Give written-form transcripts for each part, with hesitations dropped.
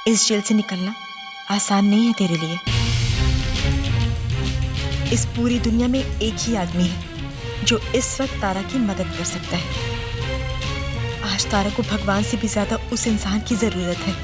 इस जेल से निकलना आसान नहीं है तेरे लिए। इस पूरी दुनिया में एक ही आदमी है जो इस वक्त तारा की मदद कर सकता है। आज तारा को भगवान से भी ज्यादा उस इंसान की जरूरत है।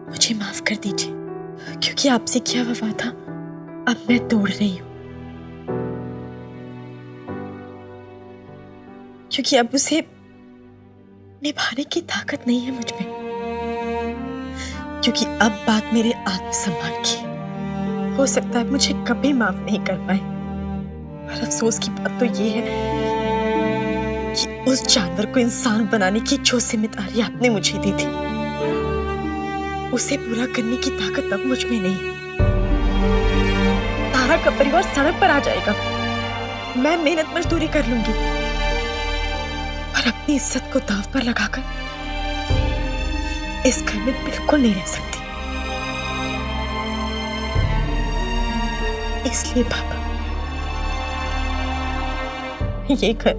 मुझे माफ कर दीजिए, क्योंकि आपसे किया हुआ वादा अब मैं तोड़ रही हूं, क्योंकि अब उसे निभाने की ताकत नहीं है मुझ में, क्योंकि अब बात मेरे आत्मसम्मान की है। हो सकता है मुझे कभी माफ नहीं कर पाए, पर अफसोस की बात तो ये है कि उस जानवर को इंसान बनाने की जो जिम्मेदारी आपने मुझे दी थी, उसे पूरा करने की ताकत अब मुझ में नहीं है। तारा का परिवार सड़क पर आ जाएगा, मैं मेहनत मजदूरी कर लूंगी, पर अपनी इज्जत को दांव पर लगाकर इस घर में बिल्कुल नहीं रह सकती। इसलिए पापा, ये घर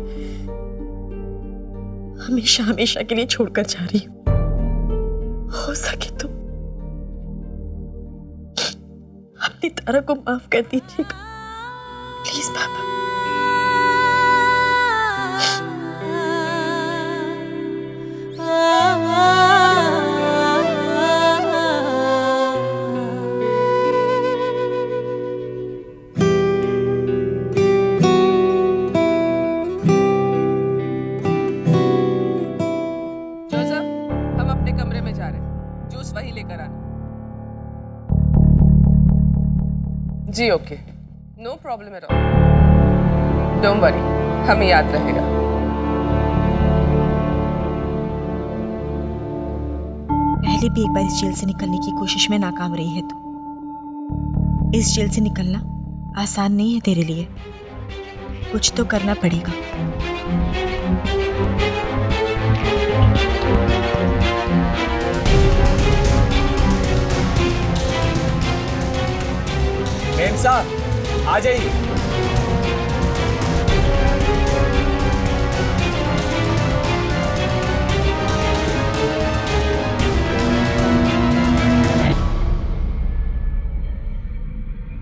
हमेशा हमेशा के लिए छोड़कर जा रही हूं। हो सके तो अपनी तारा को माफ कर दीजिएगा, प्लीज पापा। जोसेफ, हम अपने कमरे में जा रहे हैं, जूस वही लेकर आना। जी okay, no problem at all, don't worry, हमें याद रहेगा। पहले भी एक बार इस जेल से निकलने की कोशिश में नाकाम रही है तू। इस जेल से निकलना आसान नहीं है तेरे लिए, कुछ तो करना पड़ेगा। मेम साहब आ जाइए।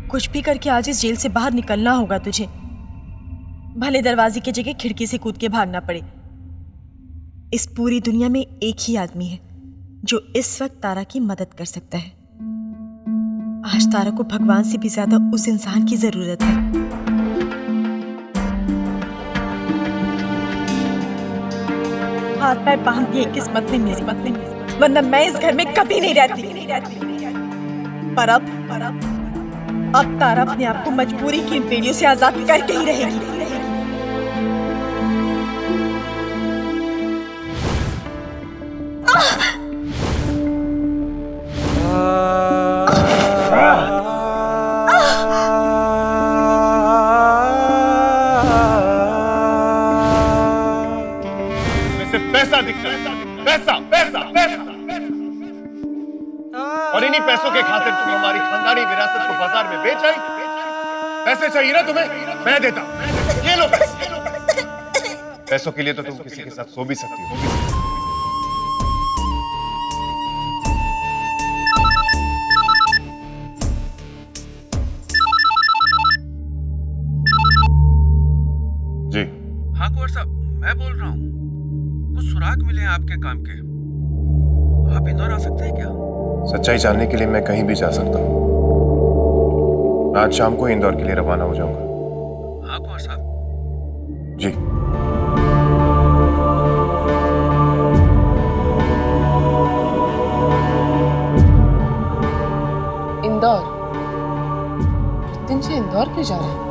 कुछ भी करके आज इस जेल से बाहर निकलना होगा तुझे, भले दरवाजे की जगह खिड़की से कूद के भागना पड़े। इस पूरी दुनिया में एक ही आदमी है जो इस वक्त तारा की मदद कर सकता है। आज तारा को भगवान से भी ज्यादा उस इंसान की जरूरत है। हाथ पैर बांध दिए किस्मत ने मेरी, वरना मैं इस घर में कभी नहीं रहती। पर अब तारा अपने आप को मजबूरी की इन बेड़ियों से आजाद करके ही रहेगी। पैसा दिखता है, पैसा पैसा पैसा, और इन्हीं पैसों के खातिर तुम हमारी खानदानी विरासत को बाजार में बेच आई। पैसे चाहिए ना तुम्हें, मैं देता हूं, ये लो पैसे। पैसों के लिए तो तुम किसी के साथ सो भी सकती हो। जी हाँ कुंवर साहब, मैं बोल रहा हूँ, कुछ सुराग मिले हैं आपके काम के, आप इंदौर आ सकते हैं क्या? सच्चाई जानने के लिए मैं कहीं भी जा सकता हूँ। आज शाम को इंदौर के लिए रवाना हो जाऊंगा। हाँ कुंवर साहब। जी इंदौर? दिन से इंदौर क्यों जा रहे हैं?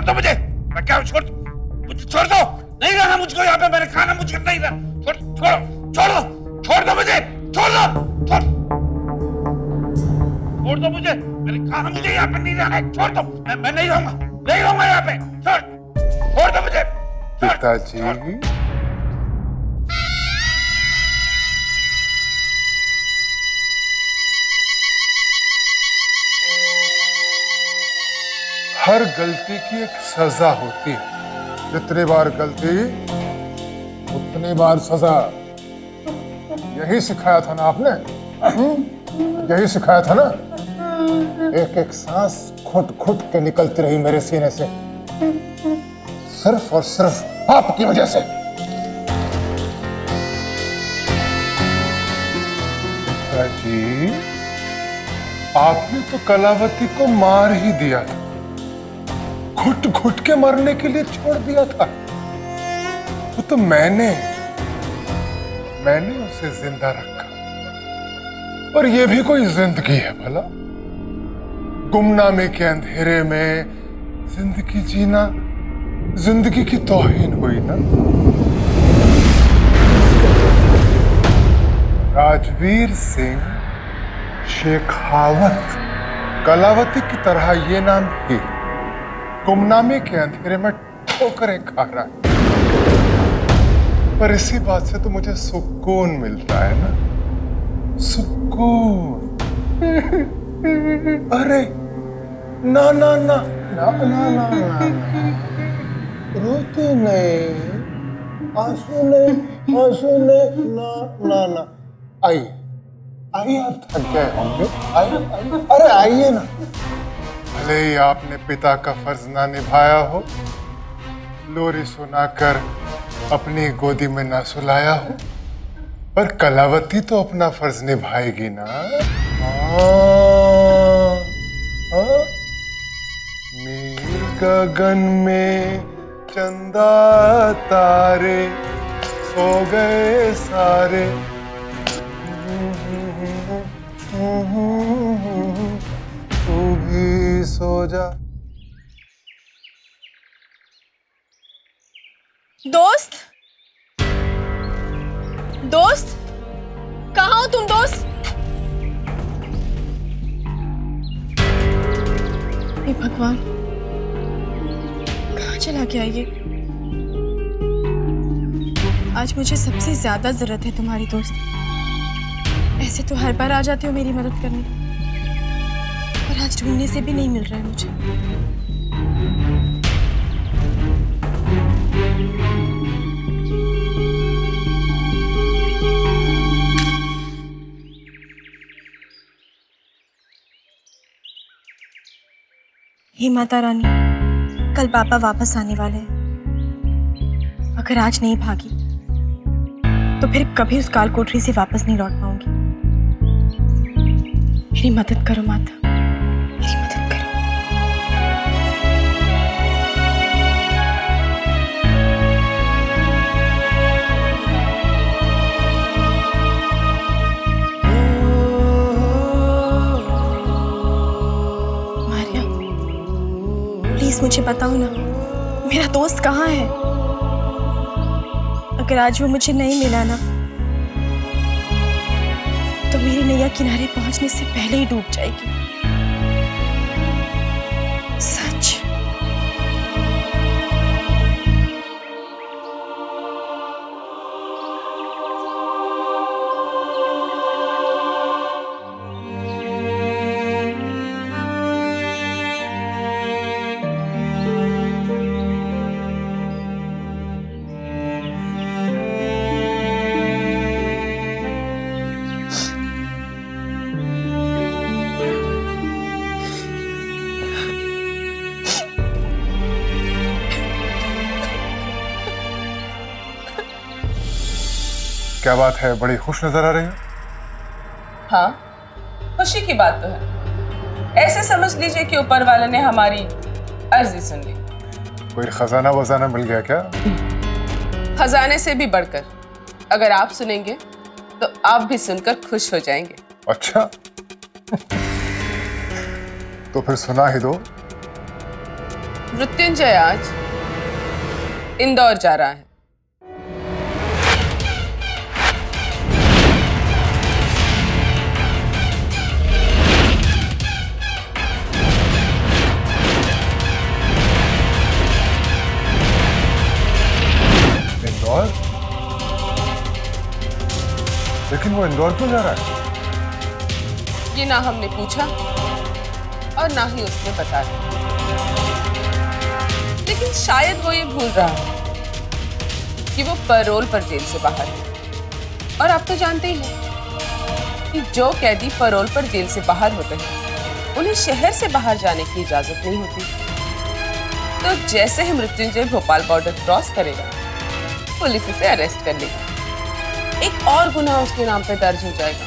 दो मुझे। मैं क्या हूँ? छोड़ दो मुझे, छोड़ दो। नहीं रहना मुझको यहाँ पे, मैंने कहा ना मुझे नहीं रहना। छोड़ छोड़ो, छोड़ दो, छोड़ दो मुझे, छोड़ दो, छोड़ दो मुझे। मैंने कहा ना मुझे यहाँ पे नहीं रहना है। छोड़ दो, मैं नहीं रहूंगा, नहीं रहूंगा यहाँ पे। छोड़ दो मुझे। पिताजी, हर गलती की एक सजा होती है। जितनी बार गलती उतनी बार सजा। यही सिखाया था ना आपने? यही सिखाया था ना? एक एक सांस घुट घुट के निकलती रही मेरे सीने से, सिर्फ और सिर्फ आपकी वजह से। जी, आपने तो कलावती को मार ही दिया था, घुट घुट के मरने के लिए छोड़ दिया था। वो तो मैंने उसे जिंदा रखा। और ये भी कोई जिंदगी है भला? गुमनामे के अंधेरे में जिंदगी जीना जिंदगी की तौहीन हुई ना। राजवीर सिंह शेखावत कलावती की तरह ये नाम ही गुमनामे के अंधेरे में ठोकरें खा रहा है। पर इसी बात से तो मुझे सुकून मिलता है ना, सुकून। अरे ना ना ना ना ना ना ना, रोते नहीं, आंसू नहीं, ना ना ना। आइए आइए, आप थक गए होंगे, आइए। अरे आइए ना। भले ही आपने पिता का फर्ज ना निभाया हो, लोरी सुनाकर अपनी गोदी में ना सुलाया हो, पर कलावती तो अपना फर्ज निभाएगी ना। नील गगन में चंदा तारे सो गए सारे, तू भी सो जा। दोस्त, दोस्त, कहाँ हो तुम दोस्त? हे भगवान, कहाँ चला गया ये? आज मुझे सबसे ज्यादा जरूरत है तुम्हारी दोस्त। ऐसे तो हर बार आ जाते हो मेरी मदद करने, और आज ढूंढने से भी नहीं मिल रहा है मुझे। हे माता रानी, कल पापा वापस आने वाले हैं। अगर आज नहीं भागी तो फिर कभी उस काल कोठरी से वापस नहीं लौट पाऊंगी। मेरी मदद करो माता, मेरी मदद करो। मारिया, प्लीज मुझे बताओ ना, मेरा दोस्त कहाँ है? अगर आज वो मुझे नहीं मिला ना, तो मेरी नैया किनारे पहुंचने से पहले ही डूब जाएगी। सच। क्या बात है, बड़ी खुश नजर आ रही हो। हाँ, खुशी की बात तो है। ऐसे समझ लीजिए कि ऊपर वाले ने हमारी अर्जी सुन ली। कोई खजाना वजाना मिल गया क्या? खजाने से भी बढ़कर, अगर आप सुनेंगे तो आप भी सुनकर खुश हो जाएंगे। अच्छा तो फिर सुना ही दो। मृत्युंजय आज इंदौर जा रहा है। इंदौर? लेकिन वो इंदौर क्यों जा रहा है? ये ना हमने पूछा और ना ही उसने बताया, लेकिन शायद वो ये भूल रहा है कि वो पैरोल पर जेल से बाहर है। और आप तो जानते ही हैं कि जो कैदी पैरोल पर जेल से बाहर होते हैं उन्हें शहर से बाहर जाने की इजाजत नहीं होती। तो जैसे ही मृत्युंजय भोपाल बॉर्डर क्रॉस करेगा, पुलिस उसे अरेस्ट कर लेगी। एक और गुनाह उसके नाम पे दर्ज हो जाएगा।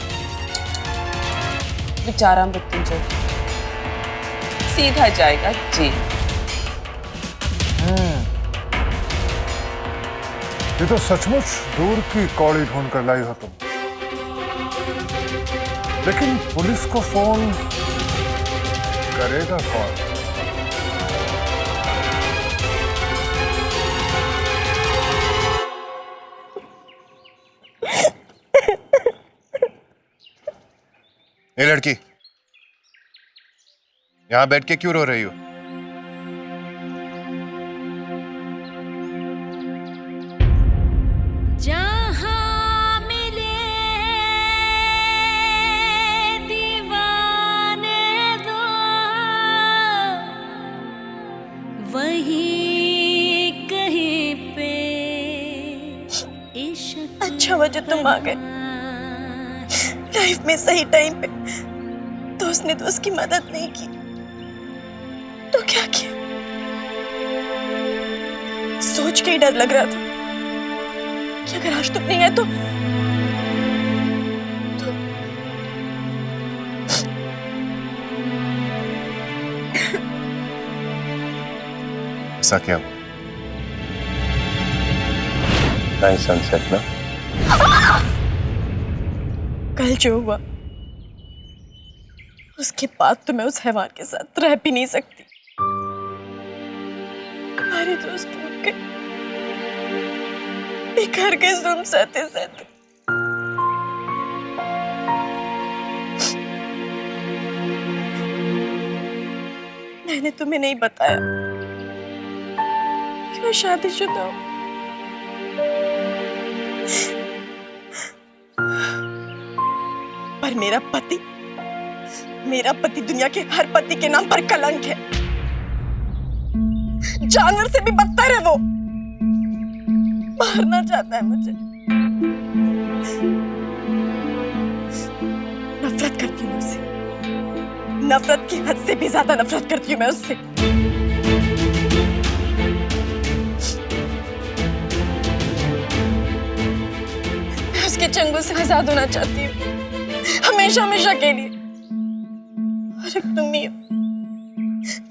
बेचारा मृत्युंजय सीधा जाएगा जेल। ये तो सचमुच दूर की कौड़ी ढूंढ कर लाई हो तुम। लेकिन पुलिस को फोन करेगा कौन? ए लड़की, यहां बैठ के क्यों रो रही हो? जहाँ मिले दीवाने दो, वहीं कहीं पे इश्क। अच्छा हुआ जो तुम आ गए। लाइफ में सही टाइम पे दोस्त ने दोस्त की मदद नहीं की तो क्या किया? सोच के ही डर लग रहा था कि अगर आज तुम नहीं आए तो ऐसा क्या हुआ? नाइस सनसेट ना? कल जो हुआ उसके बाद तो मैं उस हैवान के साथ रह भी नहीं सकती। हमारे दोस्त टूट गए, बिखर गए जुल्म सहते सहते। मैंने तुम्हें नहीं बताया कि मैं शादीशुदा हूं। पर मेरा पति दुनिया के हर पति के नाम पर कलंक है। जानवर से भी बदतर है वो। मारना चाहता है मुझे। नफरत करती हूँ उससे। नफरत की हद से भी ज्यादा नफरत करती हूँ मैं उससे। मैं उसके चंगुल से आजाद होना चाहती हूँ, हमेशा हमेशा के लिए। और एक तुम ही हो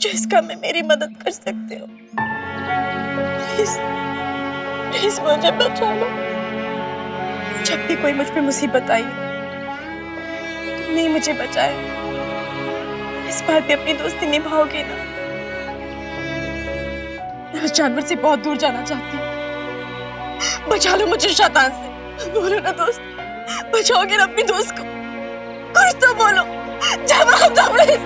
जो इस काम में मेरी मदद कर सकते हो। प्लीज प्लीज मुझे बचा लो। जब भी कोई मुझ पे मुसीबत आई तुमने मुझे बचाया। इस बार भी अपनी दोस्ती निभाओगे ना? मैं उस जानवर से बहुत दूर जाना चाहती हूँ। बचा लो मुझे शैतान से। बोलो ना दोस्त, बचाओगे ना अपनी दोस्त को? कुछ तो बोलो, जवाब दो प्लीज।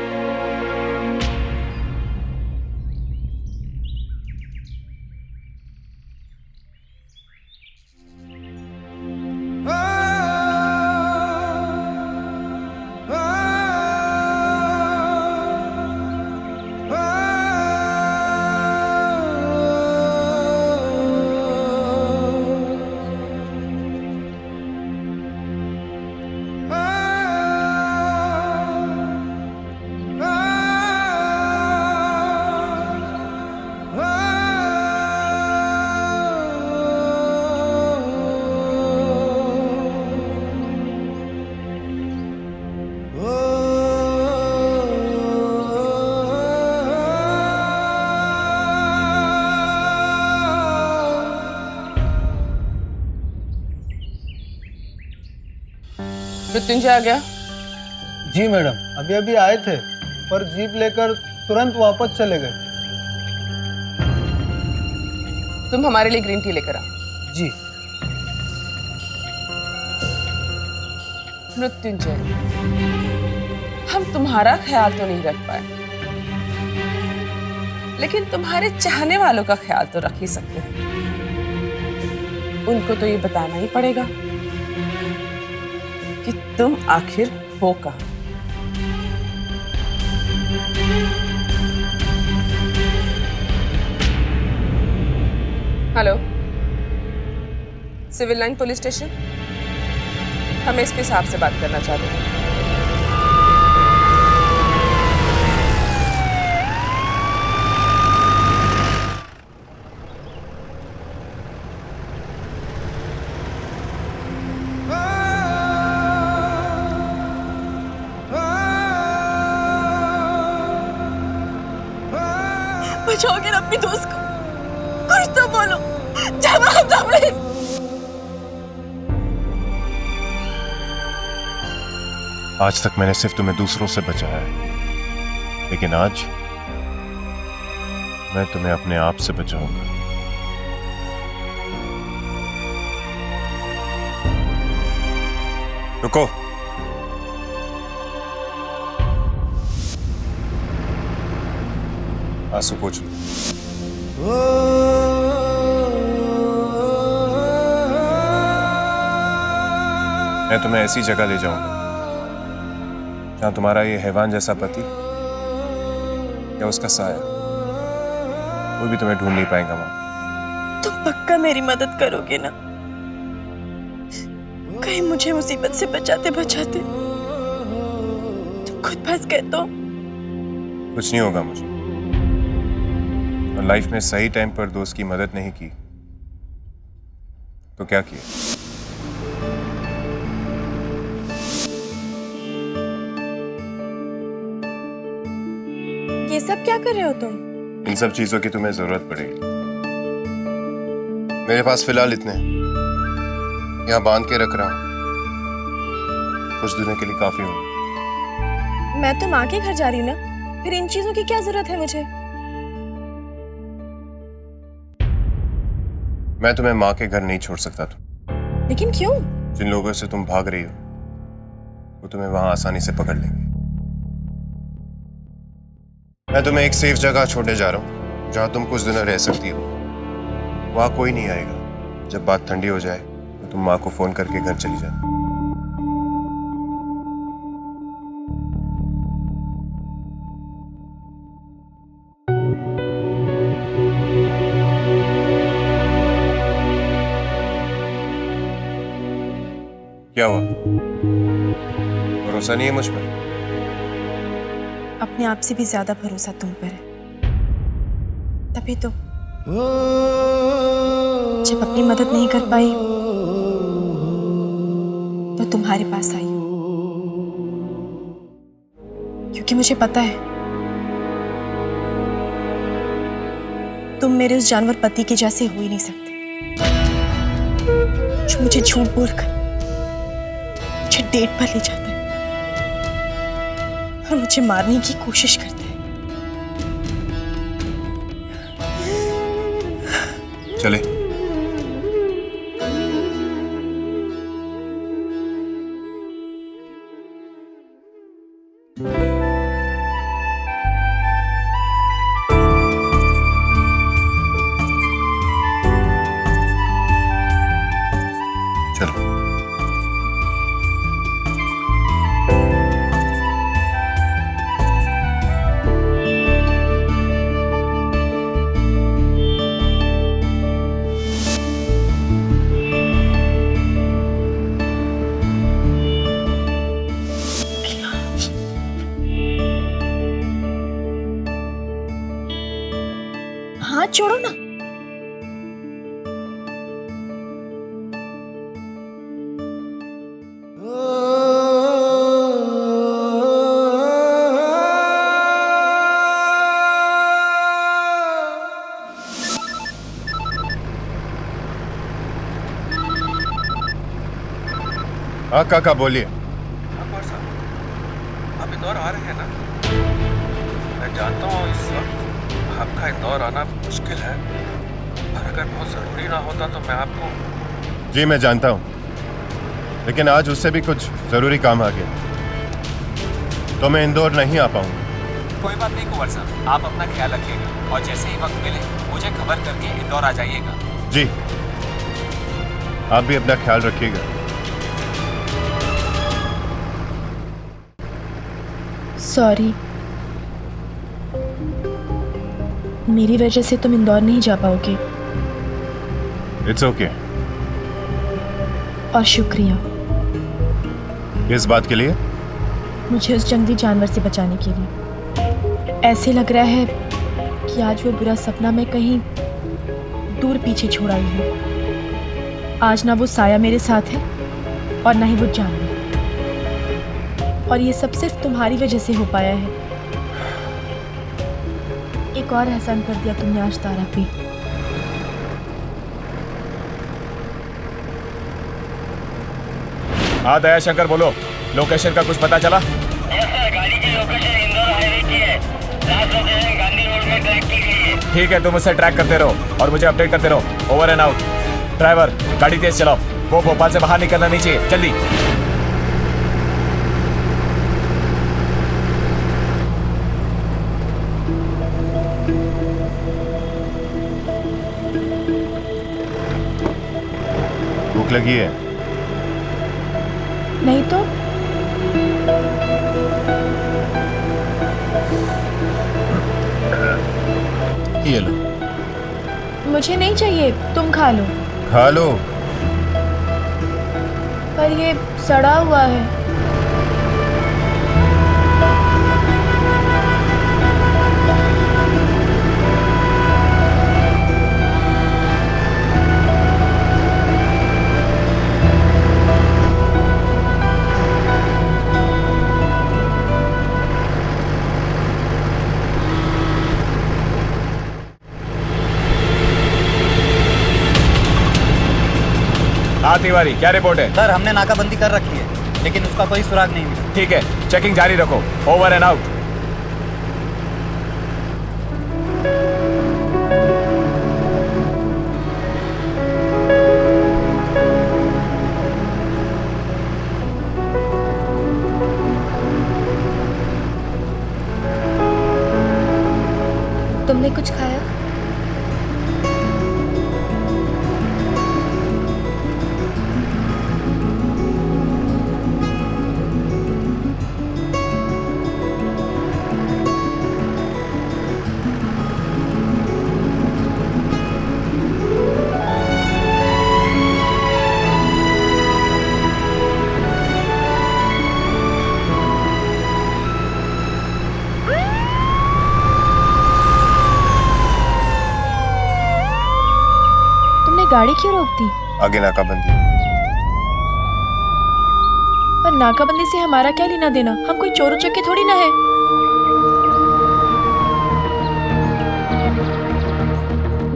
मृत्युंजय आ गया? जी मैडम, अभी अभी आए थे पर जीप लेकर तुरंत वापस चले गए। तुम हमारे लिए ग्रीन टी लेकर आओ। जी। मृत्युंजय, हम तुम्हारा ख्याल तो नहीं रख पाए, लेकिन तुम्हारे चाहने वालों का ख्याल तो रख ही सकते हैं। उनको तो ये बताना ही पड़ेगा कि तुम आखिर हो कहाँ। Hello, civil line police station. हम एसपी साहब से बात करना चाहते हैं। बचाओगे ना अपनी दोस्त को? कुछ तो बोलो, जवाब दो प्लीज। आज तक मैंने सिर्फ तुम्हें दूसरों से बचाया है, लेकिन आज मैं तुम्हें अपने आप से बचाऊंगा। रुको। आंसू पोंछ लो। मैं तुम्हें ऐसी जगह ले जाऊंगा जहां तुम्हारा ये हैवान जैसा पति या उसका साया वो भी तुम्हें ढूंढ नहीं पाएगा। वहां तुम पक्का मेरी मदद करोगे ना? कहीं मुझे मुसीबत से बचाते बचाते तुम खुद फंस गए तो? कुछ नहीं होगा मुझे। और लाइफ में सही टाइम पर दोस्त की मदद नहीं की तो क्या किया? ये सब क्या कर रहे हो तुम? इन सब चीजों की तुम्हें जरूरत पड़ेगी। मेरे पास फिलहाल इतने यहाँ बांध के रख रहा हूं, कुछ दिनों के लिए काफी होगा। मैं तो माँ के घर जा रही हूँ ना, फिर इन चीजों की क्या जरूरत है मुझे? मैं तुम्हें माँ के घर नहीं छोड़ सकता था। लेकिन क्यों? जिन लोगों से तुम भाग रही हो वो तुम्हें वहां आसानी से पकड़ लेंगे। मैं तुम्हें एक सेफ जगह छोड़ने जा रहा हूँ जहां तुम कुछ दिन रह सकती हो। वहां कोई नहीं आएगा। जब बात ठंडी हो जाए तो तुम माँ को फोन करके घर चली जाना। क्या हुआ? भरोसा नहीं है मुझ पर? अपने आप से भी ज्यादा भरोसा तुम पर है, तभी तो जब अपनी मदद नहीं कर पाई तो तुम्हारे पास आई, क्योंकि मुझे पता है तुम मेरे उस जानवर पति के जैसे हो ही नहीं सकते जो मुझे झूठ बोलकर मुझे डेट पर ले जाता है और मुझे मारने की कोशिश करता है। चले। चलो। हाथ छोड़ो ना। हाँ काका बोलिए। हाँ कौर साहब, आप इंदौर आ रहे हैं ना? मैं जानता हूँ इस वक्त आपका इंदौर आना मुश्किल है, पर अगर बहुत जरूरी ना होता तो मैं आपको। जी मैं जानता हूँ, लेकिन आज उससे भी कुछ जरूरी काम आ गया तो मैं इंदौर नहीं आ पाऊंगा। कोई बात नहीं कुंवर साहब, आप अपना ख्याल रखिएगा और जैसे ही वक्त मिले मुझे खबर करके इंदौर आ जाइएगा। जी आप भी अपना ख्याल रखिएगा। सॉरी, मेरी वजह से तुम इंदौर नहीं जा पाओगे। It's okay. और शुक्रिया इस बात के लिए? मुझे उस जंगली जानवर से बचाने के लिए। ऐसे लग रहा है कि आज वो बुरा सपना मैं कहीं दूर पीछे छोड़ आई हूँ। आज ना वो साया मेरे साथ है और ना ही वो जानवर, और ये सब सिर्फ तुम्हारी वजह से हो पाया है। एक और एहसान कर दिया तुमने आज तारा पे। हाँ दयाशंकर बोलो, लोकेशन का कुछ पता चला? गाड़ी की लोकेशन इंदौर हाईवे की है। लास्ट लोकेशन गांधी रोड में ट्रैक की गई है। ठीक है, तुम उसे ट्रैक करते रहो और मुझे अपडेट करते रहो। Over and out. ड्राइवर गाड़ी तेज चलाओ, वो भोपाल से बाहर निकलना नहीं चाहिए, जल्दी। भूख लगी है? नहीं तो ये लो। मुझे नहीं चाहिए, तुम खा लो। खा लो। पर ये सड़ा हुआ है। हाँ तिवारी, क्या रिपोर्ट है? सर हमने नाकाबंदी कर रखी है लेकिन उसका कोई सुराग नहीं मिला। ठीक है, चेकिंग जारी रखो। Over and out. तुमने कुछ खाया? गाड़ी क्यों रोक दी? आगे नाकाबंदी। पर नाकाबंदी से हमारा क्या लेना देना? हम कोई चोर उचक्के थोड़ी ना है।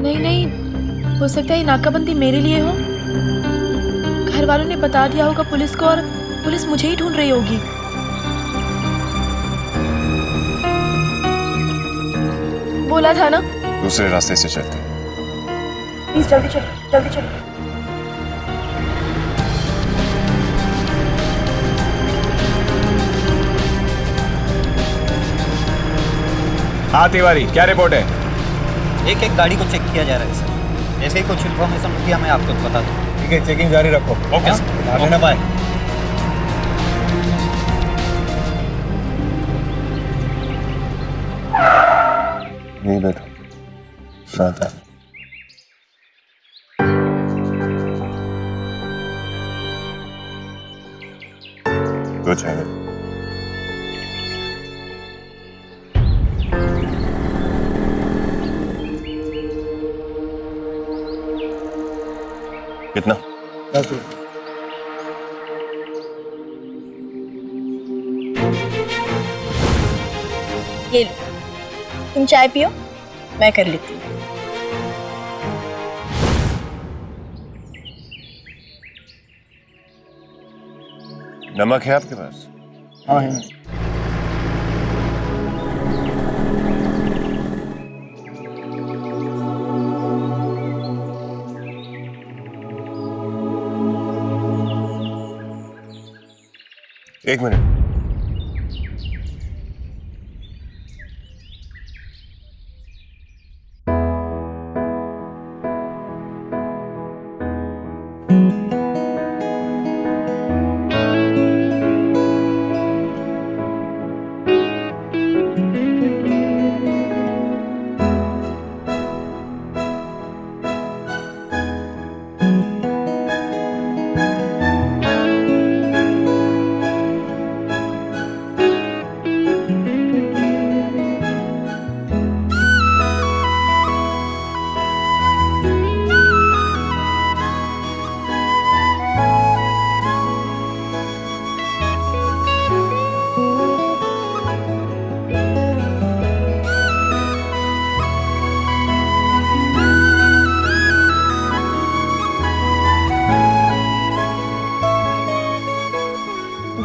नहीं नहीं, हो सकता है ये नाकाबंदी मेरे लिए हो। घर वालों ने बता दिया होगा पुलिस को और पुलिस मुझे ही ढूंढ रही होगी। बोला था ना दूसरे रास्ते से चलते। प्लीज जल्दी चलो, जल्दी चलो। हाँ तिवारी, क्या रिपोर्ट है? एक एक गाड़ी को चेक किया जा रहा है सर। जैसे ही कुछ इन्फॉर्मेशन होगी मैं आपको बता दूँ। ठीक है, चेकिंग जारी रखो। Okay sir. आगे ना पाए। नहीं बैठो, शांत है। दो चाहिए। कितना? 10 रुपये। ये लो, तुम चाय पियो, मैं कर लेती हूँ। नमक है आपके पास? हाँ है। एक मिनट।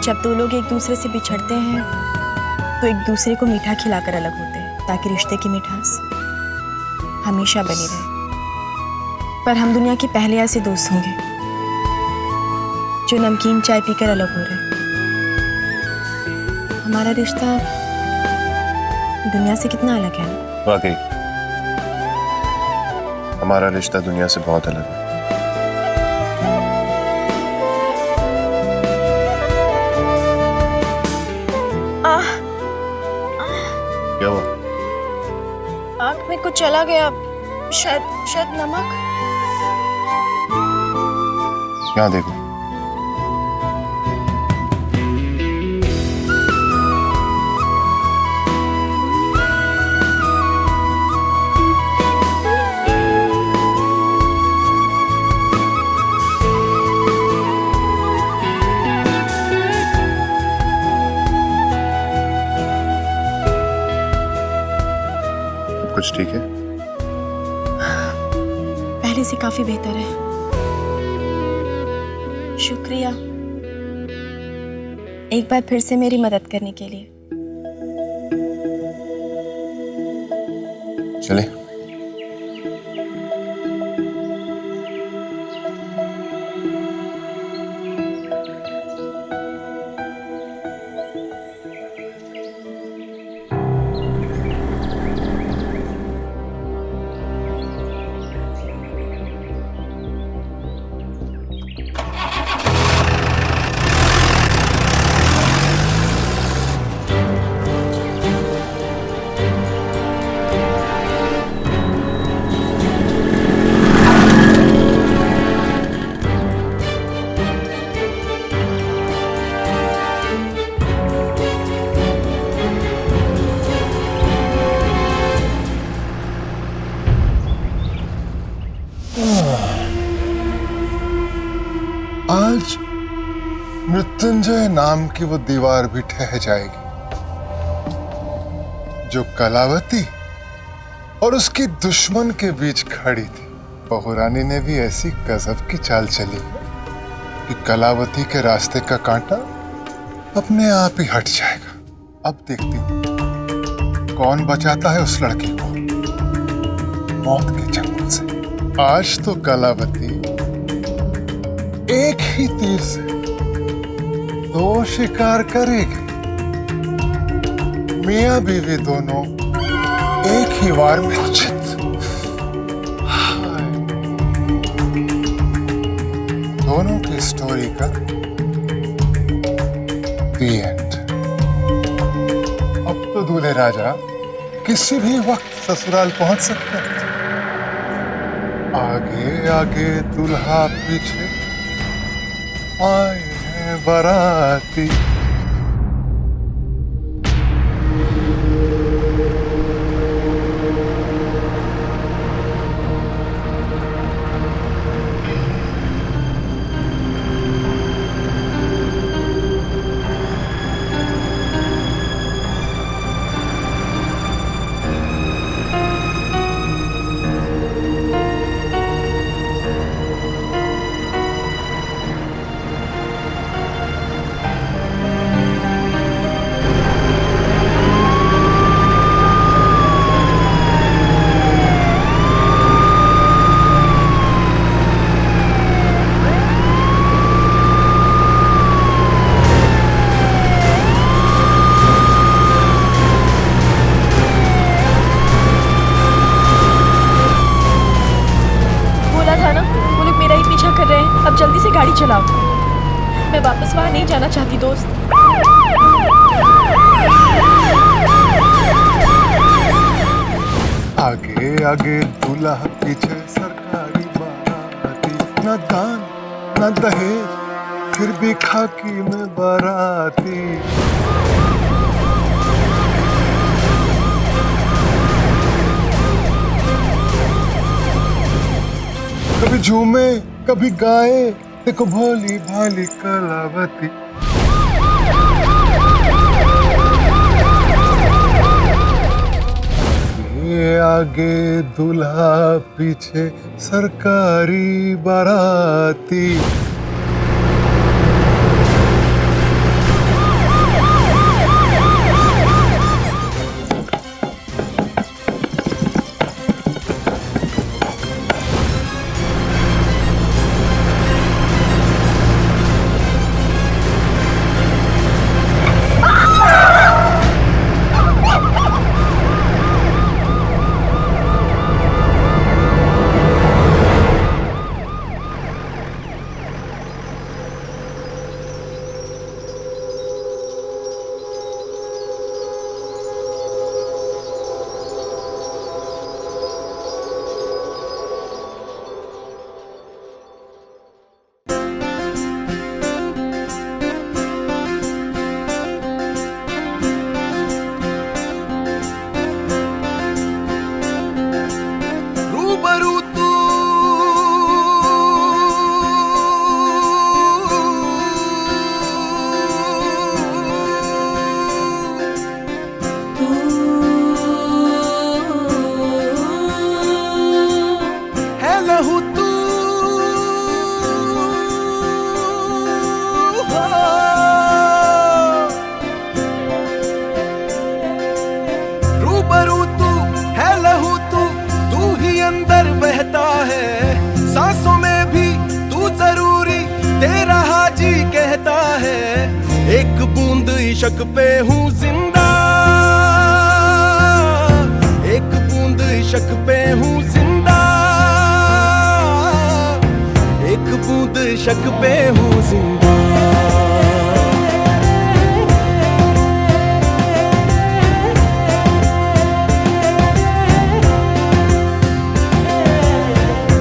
जब दो लोग एक दूसरे से बिछड़ते हैं तो एक दूसरे को मीठा खिलाकर अलग होते हैं, ताकि रिश्ते की मिठास हमेशा बनी रहे। पर हम दुनिया के पहले ऐसे दोस्त होंगे जो नमकीन चाय पीकर अलग हो रहे हैं। हमारा रिश्ता दुनिया से कितना अलग है ना? वाकई हमारा रिश्ता दुनिया से बहुत अलग है। क्या हुआ? आँख में कुछ चला गया, शायद नमक। यहाँ देखो। कुछ ठीक है? पहले से काफी बेहतर है, शुक्रिया एक बार फिर से मेरी मदद करने के लिए। चले। आज मृत्युंजय नाम की वो दीवार भी ढह जाएगी जो कलावती और उसकी दुश्मन के बीच खड़ी थी। बहू रानी ने भी ऐसी गजब की चाल चली कि कलावती के रास्ते का कांटा अपने आप ही हट जाएगा। अब देखती हूं कौन बचाता है उस लड़की को मौत के चंगुल से। आज तो कलावती एक ही तीर से दो शिकार करेगी। मियां बीवी दोनों एक ही वार में चित। दोनों की स्टोरी का दी एंड। अब तो दूल्हे राजा किसी भी वक्त ससुराल पहुंच सकते हैं। आगे आगे दूल्हा पीछे आए हैं बाराती। गाड़ी चलाओ। मैं वापस वहां नहीं जाना चाहती दोस्त। आगे आगे दूल्हा पीछे सरकारी बाराती, न दान न दहेज फिर भी खाकी में बाराती। कभी झूमे कभी गाए, देखो भोली भाली कलावती। आगे दूल्हा पीछे सरकारी बाराती। एक बूंद इश्क पे हूँ जिंदा, एक बूंद इश्क पे हूँ जिंदा, एक बूंद इश्क पे हूँ जिंदा।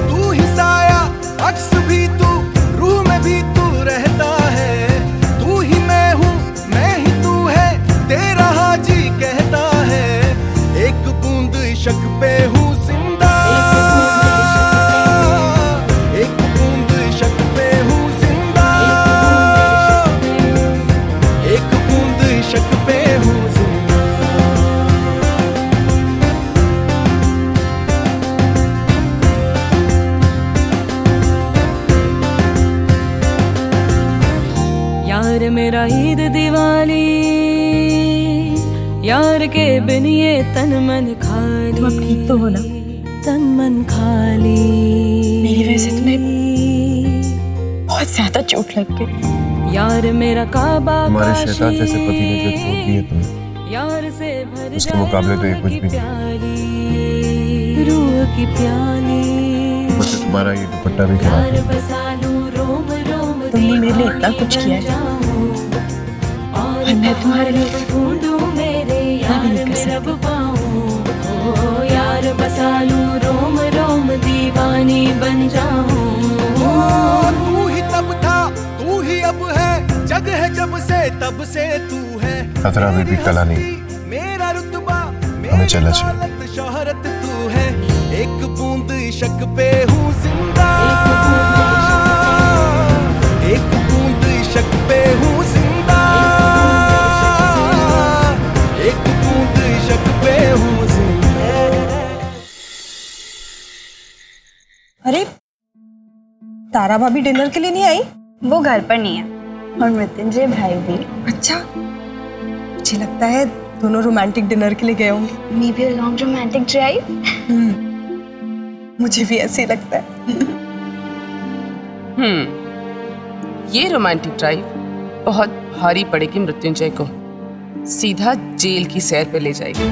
तू ही साया अक्स भी तू, रूह में भी तू रहता है। तू ही मैं हूँ, मैं ही तू है, तेरा हाजी कहता है। एक बूंद इश्क पे हूँ जिंदा, एक बूंद इश्क पे हूँ जिंदा, एक बूंद इश्क पे हूँ जिंदा। यार मेरा ईद दिवाली, यार के बिन ये तन मन खाली। तुम अब ठीक तो हो ना? तन मन खाली। मेरी वजह से तुम्हें बहुत ज्यादा चोट लग गई। यार मेरा काबा तुम्हारे शैतान जैसे पति ने जो चोट दी है तुम्हें, यार से भर उसके मुकाबले तो ये कुछ भी नहीं। प्याली रूह की प्याली। ऊपर से तुम्हारा ये दुपट्टा भी खराब यार है। बसा लूं रोम रोम तुमने मेरे लिए इतना कुछ किया है और मैं तुम्हारे लिए ढूंढूं मेरे यार नहीं कर में सकती। रब पाऊं। ओ यार बसा लूं रोम रोम दीवानी बन जाऊं। तू ही तब था, तू ही अब है, जग है जब से तब से तू है। खतरा अभी भी टला नहीं। मेरा रुतबा, हमें चलना चाहिए। दौलत शोहरत तू है। एक बूंद इश्क पे हूँ जिंदा, एक बूंद इश्क पे हूँ जिंदा, एक बूंद इश्क पे हूँ जिंदा। अरे तारा भाभी डिनर के लिए नहीं आई? वो घर पर नहीं है और मृत्युंजय भाई भी। अच्छा, मुझे लगता है दोनों रोमांटिक डिनर के लिए गए होंगे। May be a long romantic drive. मुझे भी ऐसे ही लगता है। ये रोमांटिक ड्राइव बहुत भारी पड़ेगी मृत्युंजय को, सीधा जेल की सैर पे ले जाएगी।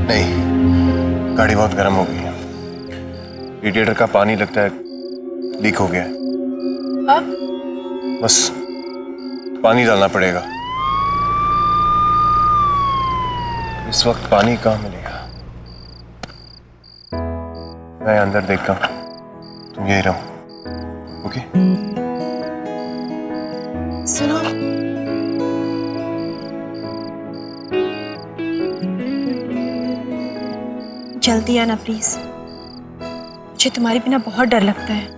नहीं, गाड़ी बहुत गर्म हो गई है। रेडिएटर का पानी लगता है लीक हो गया है। अब बस पानी डालना पड़ेगा। इस वक्त पानी कहाँ मिलेगा? मैं अंदर देखता हूँ, तुम यही रहो। ओके? सुनो, जल्दी आना प्लीज, मुझे तुम्हारे बिना बहुत डर लगता है।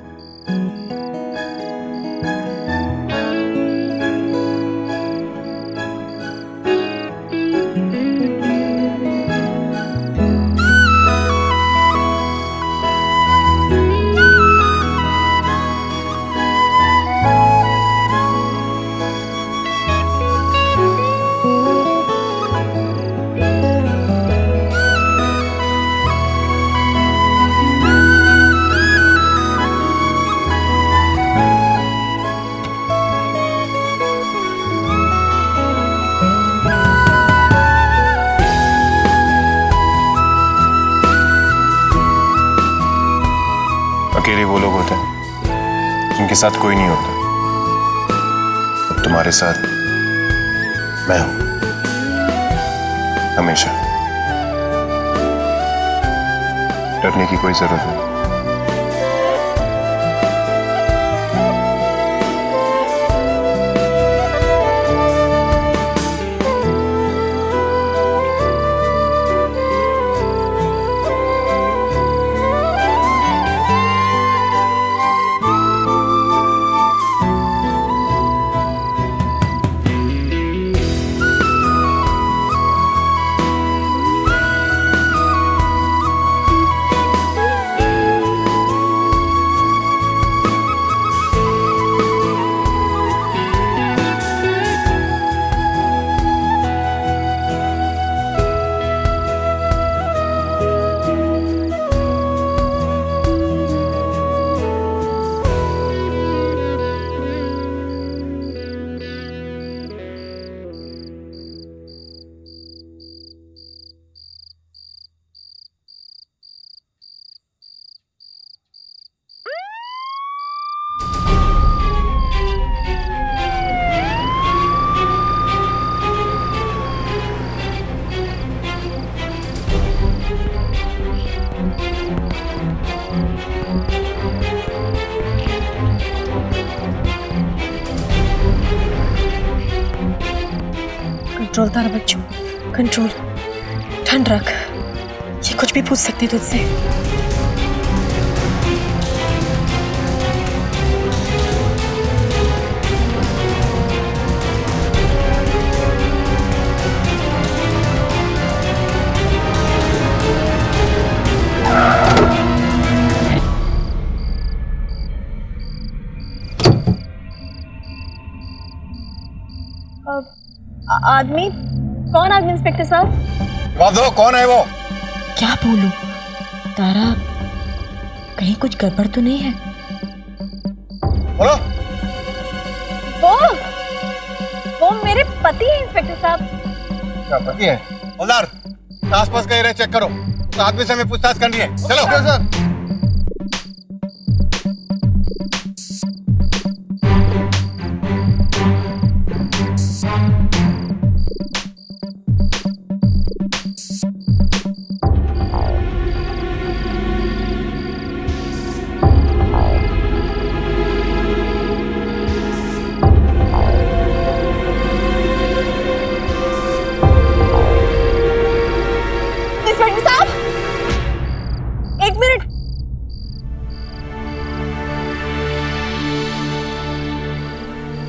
अकेले वो लोग होते हैं जिनके साथ कोई नहीं होता। अब तुम्हारे साथ मैं हूं, हमेशा। डरने की कोई जरूरत नहीं। कंट्रोल तारा बच्चों, कंट्रोल। ठंड रख, ये कुछ भी पूछ सकते तुझसे। आदमी कौन? आदमी इंस्पेक्टर साहब? जवाब दो, कौन है वो? क्या बोलूं तारा, कहीं कुछ गड़बड़ तो नहीं है? बोलो। वो मेरे पति है इंस्पेक्टर साहब। क्या पति है? हवलदार, आसपास का एरिया चेक करो, उस आदमी से हमें पूछताछ करनी है। चलो सर।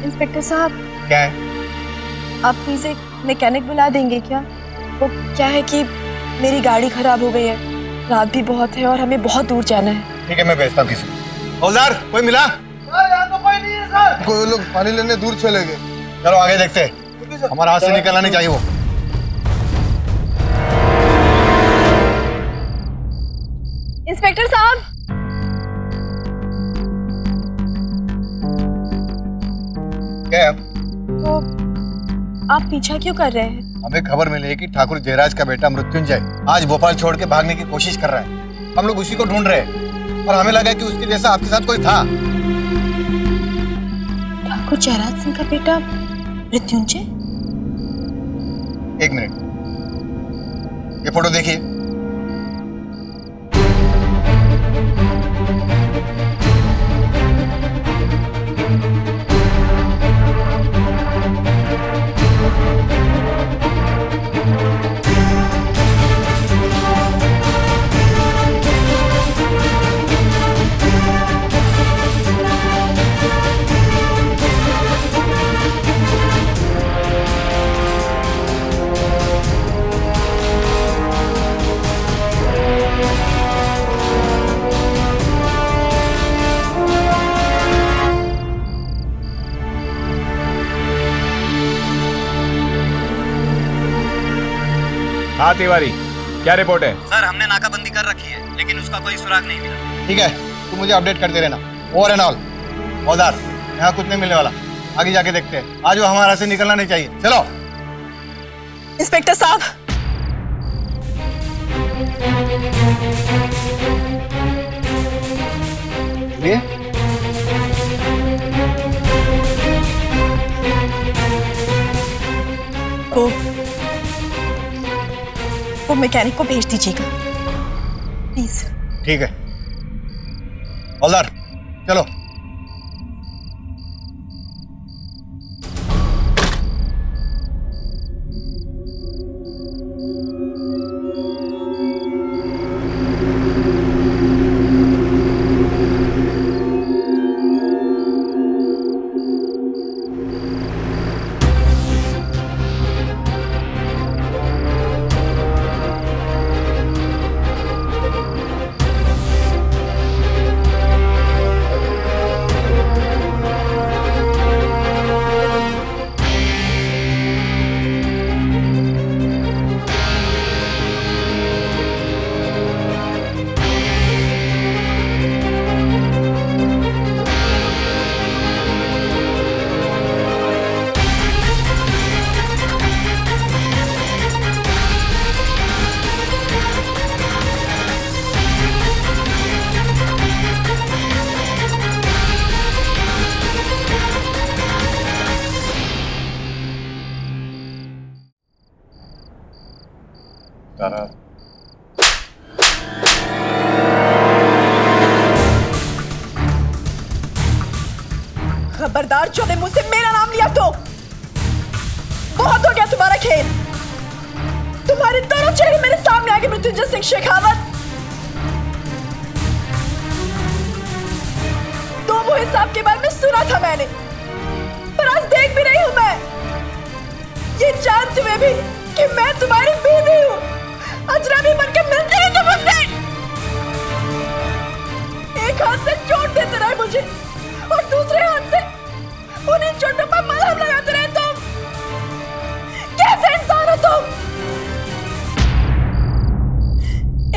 इंस्पेक्टर साहब, क्या है? आप प्लीज एक मैकेनिक बुला देंगे क्या? वो क्या है कि मेरी गाड़ी खराब हो गई है, रात भी बहुत है और हमें बहुत दूर जाना है। ठीक है, मैं भेजता हूँ किसी। हवलदार, कोई मिला? सर, यहाँ तो कोई नहीं है सर। कोई लोग पानी लेने दूर चले गए। चलो आगे देखते हैं, हमारा हाथ से निकलना नहीं चाहिए वो। इंस्पेक्टर साहब, क्या है? तो आप पीछा क्यों कर रहे हैं? हमें खबर मिली है कि ठाकुर जयराज का बेटा मृत्युंजय आज भोपाल छोड़ के भागने की कोशिश कर रहा है। हम लोग उसी को ढूंढ रहे हैं और हमें लगा कि उसके जैसा आपके साथ कोई था। ठाकुर जयराज सिंह का बेटा मृत्युंजय? एक मिनट, ये फोटो देखिए। हाँ तिवारी, क्या रिपोर्ट है? सर हमने नाकाबंदी कर रखी है लेकिन उसका कोई सुराग नहीं मिला। ठीक है, तुम मुझे अपडेट करते रहना। Over and all. औदार, यहाँ कुछ नहीं मिलने वाला, आगे जाके देखते हैं। आज वो हमारे से निकलना नहीं चाहिए। चलो। इंस्पेक्टर साहब, ये वो मैकेनिक को भेज दीजिएगा प्लीज। ठीक है औदार, चलो। तारा, खबरदार जो ने मुझसे मेरा नाम लिया तो बहुत हो गया तुम्हारा खेल। तुम्हारे दोनों चेहरे मेरे सामने आगे मृत्युंजय सिंह शेखावत। तो वो हिसाब के बारे में सुना था मैंने, पर आज देख भी रही हूं मैं, ये जानते हुए भी कि मैं तुम्हारी बीवी हूं, अजनबी बनकर मिलती रही तुम मुझसे। एक हाथ से चोट देते रहे मुझे और दूसरे हाथ से उन्हीं चोटों पर मलहम लगाते रहे तुम। कैसे इंसान हो तुम?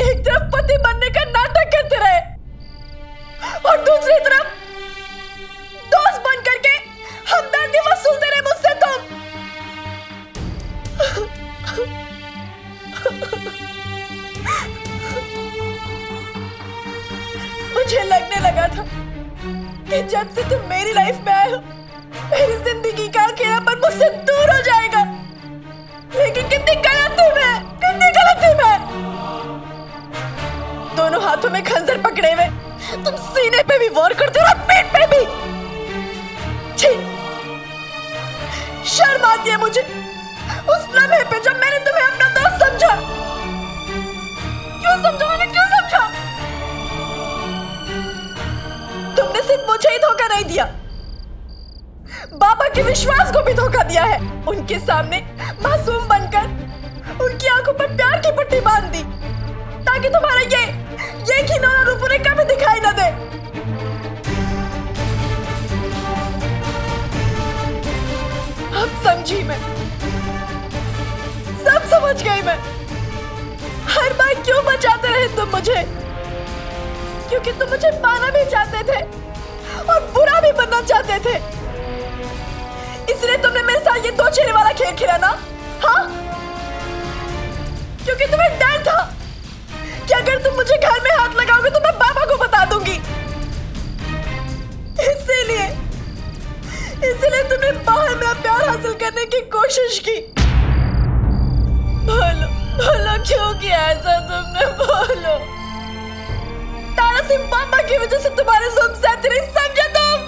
एक तरफ पति बनने का नाटक करते रहे और दूसरी तरफ दोस्त बन करके हमदर्दी वसूलते रहे मुझसे तुम। मुझे लगने लगा था कि जब से तुम मेरी लाइफ में आए हो मेरी जिंदगी का अकेलापन मुझसे दूर हो जाएगा, लेकिन कितनी गलत थी मैं, कितनी गलत थी मैं। दोनों हाथों में खंजर पकड़े हुए तुम सीने पे भी वार करते हो और पेट पे भी। छी, शर्म आती है मुझे उस लम्हे पे जब मैंने तुम्हें अपना दोस्त समझा। क्यों समझा मैंने, क्यों समझा? तुमने सिर्फ मुझे ही धोखा नहीं दिया, बाबा के विश्वास को भी धोखा दिया है। उनके सामने मासूम बनकर उनकी आंखों पर प्यार की पट्टी बांध दी ताकि तुम्हारा ये घिनौना रूप उन्हें कभी दिखाई न दे। अब समझी मैं, सब समझ गई मैं। हर बार क्यों बचाते रहे तुम मुझे? क्योंकि तुम मुझे पाना भी चाहते थे और बुरा भी बनना चाहते थे। इसलिए तुमने मेरे साथ ये दो चेहरे वाला खेल खेला ना? हाँ, क्योंकि तुम्हें डर था कि अगर तुम मुझे घर में हाथ लगाओगे तो मैं बाबा को बता दूंगी। इसीलिए तुमने बाहर मेरा प्यार हासिल करने की कोशिश की। बोलो बोलो क्यों किया ऐसा तुमने, बोलो। तारा सिंह बाबा की वजह से तुम्हारे जुल्म सहती रही, समझे तुम?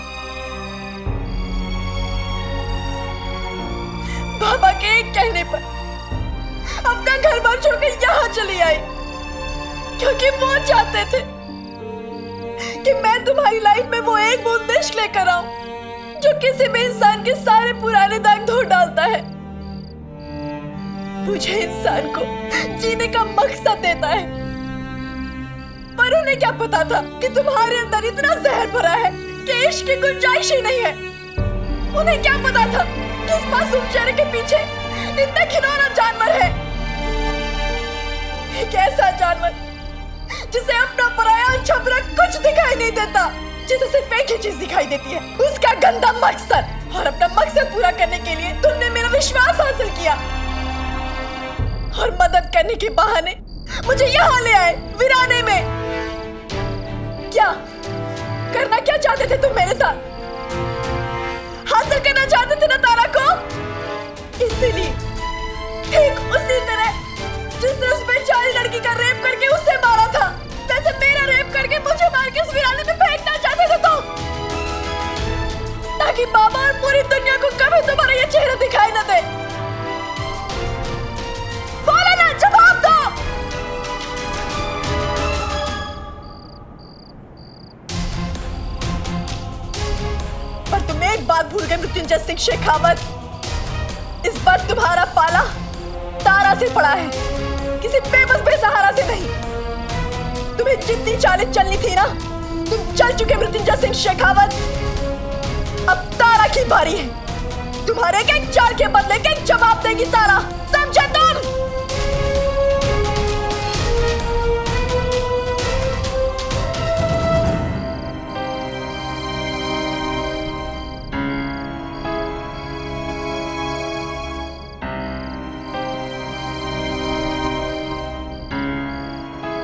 बाबा के एक कहने पर अपना घर बार छोड़कर यहाँ चली आई, क्योंकि वो चाहते थे कि मैं तुम्हारी लाइफ में वो एक बूंद इश्क लेकर आऊं जो किसी भी इंसान के सारे पुराने दाग धो डालता है। मुझे इंसान को जीने का मकसद देता है, पर उन्हें क्या पता था कि तुम्हारे अंदर इतना जहर भरा है कि इश्क की गुंजाइश ही नहीं है। उन्हें क्या पता था कि इस मासूम चेहरे के पीछे इतना घिनौना जानवर है, एक ऐसा जानवर जिसे अपना पराया छपरा कुछ दिखाई नहीं देता, जिसे सिर्फ एक ही चीज दिखाई देती है, उसका गंदा मकसद। और अपना मकसद पूरा करने के लिए तुमने मेरा विश्वास हासिल किया और मदद करने के बहाने मुझे यहाँ ले आए, वीराने में। क्या करना क्या चाहते थे तुम मेरे साथ? हासिल करना चाहते थे ना तारा को? इसीलिए ठीक उसी तरह जिसने उस बेचारी लड़की का रेप करके उसे मारा था, वैसे मेरा रेप करके मुझे मार के इस वीराने में फेंकना चाहते थे तुम, ताकि बाबा और पूरी दुनिया को कभी तुम्हारा ये चेहरा दिखाई न दे। बोलो ना, जवाब दो। पर तुम एक बात भूल गए मृत्युंजय सिंह शेखावत, इस बार तुम्हारा पाला तारा से पड़ा है, किसी बेबस बेसहारा से नहीं। तुम्हें जितनी चालें चलनी थी ना, तुम चल चुके मृत्युंजय सिंह शेखावत। अब तारा की बारी है। तुम्हारे एक चाल के बदले के जवाब देगी तारा, समझे तुम?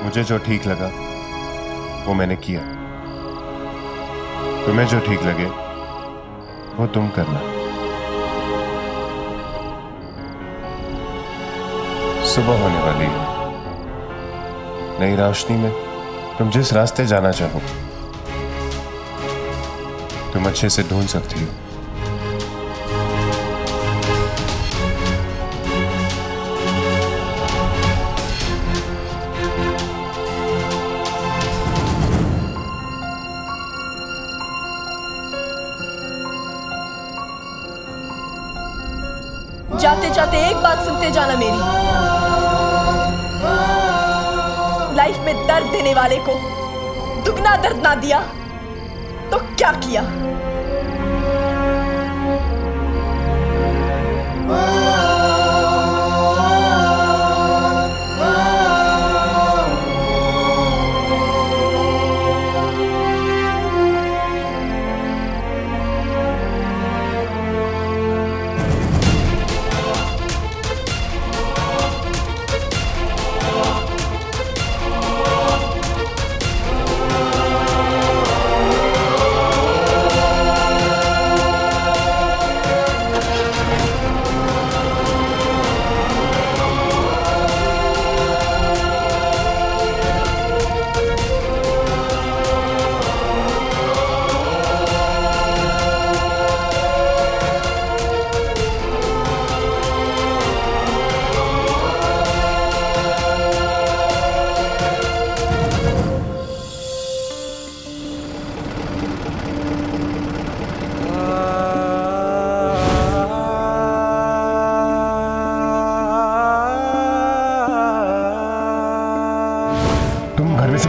मुझे जो ठीक लगा वो मैंने किया, तुम्हें जो ठीक लगे वो तुम करना। सुबह होने वाली है, नई रोशनी में तुम जिस रास्ते जाना चाहो तुम अच्छे से ढूंढ सकती हो। जाते जाते एक बात सुनते जाना मेरी, लाइफ में दर्द देने वाले को दुगना दर्द ना दिया तो क्या किया?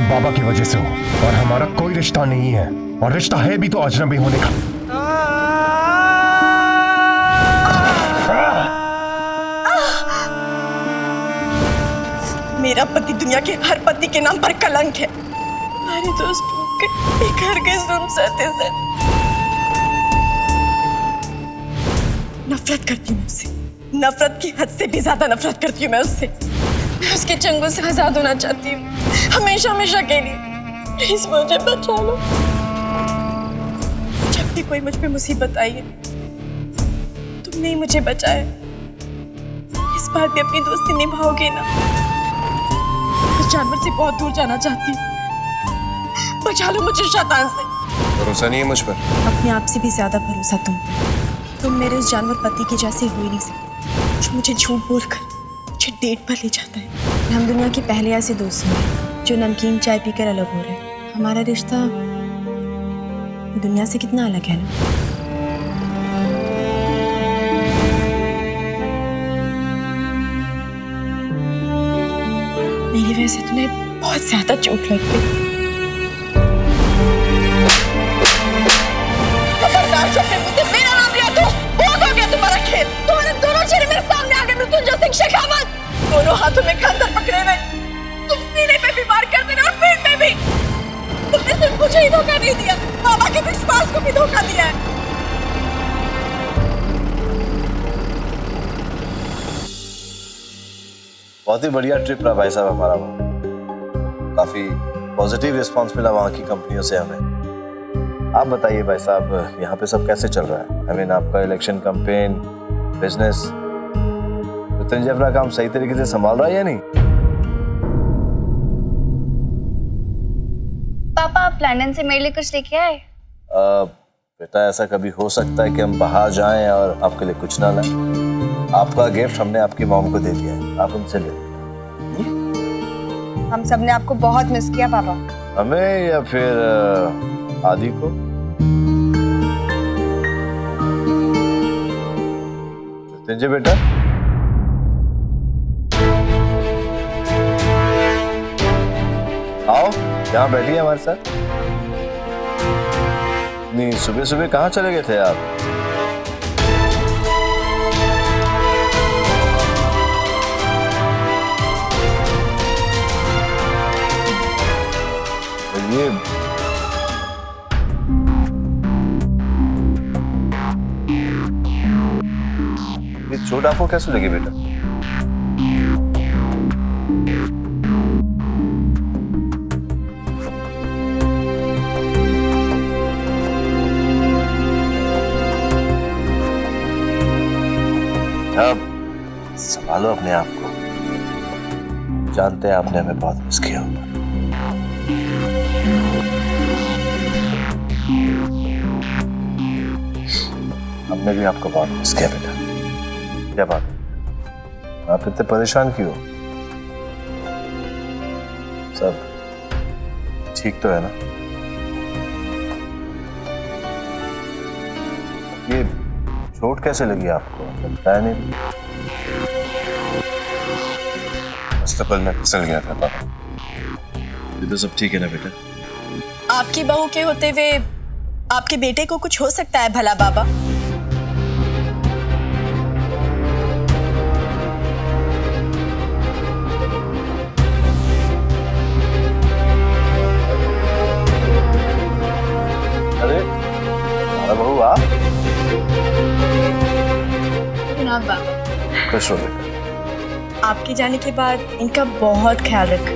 बाबा की वजह से हो और हमारा कोई रिश्ता नहीं है, और रिश्ता है भी तो अजनबी होने का। मेरा पति दुनिया के हर पति के नाम पर कलंक है। हमारे दोस्तों के घर के जुल्म सहते सहते नफरत करती हूँ उससे, नफरत की हद से भी ज्यादा नफरत करती हूँ मैं उससे। मैं उसके चंगुल से आजाद होना चाहती हूँ, हमेशा हमेशा के लिए। प्लीज मुझे बचा लो। जब भी कोई मुझ पे मुसीबत आई है, तुमने ही मुझे बचाया। इस बार भी अपनी दोस्ती निभाओगे ना? इस जानवर से बहुत दूर जाना चाहती हूँ, बचा लो मुझे शैतान से। भरोसा नहीं है मुझ पर? अपने आप से भी ज्यादा भरोसा तुम मेरे उस जानवर पति के जैसे हो ही नहीं सकते, जो मुझे झूठ बोलकर मुझे डेट पर ले जाता है। हम दुनिया के पहले ऐसे दोस्त हैं जो नमकीन चाय पीकर अलग हो रहे हैं। हमारा रिश्ता दुनिया से कितना अलग है ना। मेरी वजह से तुम्हें बहुत ज्यादा चोट लग गई। खबरदार, जब मुझसे मेरा नाम लिया तो बहुत हो गया तुम्हारा खेल। तुम्हारे दोनों चेहरे मेरे सामने आ गए, मृत्युंजय सिंह शेखावत। दोनों हाथों में खंजर पकड़े हुए, तुम सीने पे भी वार करते रहे और पीठ पे भी। तुमने सिर्फ मुझे ही धोखा नहीं दिया, बाबा के विश्वास को भी धोखा दिया है। बहुत ही बढ़िया ट्रिप रहा भाई साहब हमारा। काफी पॉजिटिव रिस्पांस मिला वहाँ की कंपनियों से हमें। आप बताइए भाई साहब, यहाँ पे सब कैसे चल रहा है? आई मीन आपका इलेक्शन कैंपेन, बिजनेस, मृत्युंजय अपना काम सही तरीके से संभाल रहा है या नहीं? पापा, आप लंदन से मेरे लिए कुछ लेके आए? बेटा, ऐसा कभी हो सकता है कि हम बाहर जाएं और आपके लिए कुछ ना लाएं? आपका गिफ्ट हमने आपकी मॉम को दे दिया है, आप उनसे ले। हम सब ने आपको बहुत मिस किया पापा। हमें या फिर आदि को? मृत्युंजय बेटा, आओ यहाँ बैठिए हमारे साथ। नहीं, सुबह सुबह कहाँ चले गए थे आप? ये चोट आपको कैसे लगी बेटा? अब संभालो अपने आप को। जानते हैं आपने हमें बहुत मिस किया होगा। हमने भी आपको बहुत मिस किया बेटा। क्या बात, आप इतने परेशान क्यों? सब ठीक तो है ना? ये चोट कैसे लगी आपको? बताया नहीं। अस्तबल में फिसल गया था पापा। ये तो सब ठीक है ना बेटा? आपकी बहू के होते हुए आपके बेटे को कुछ हो सकता है भला बाबा? अरे हमारा बहू आप? बाबा, खुश हो बेटा। आपके जाने के बाद इनका बहुत ख्याल रखा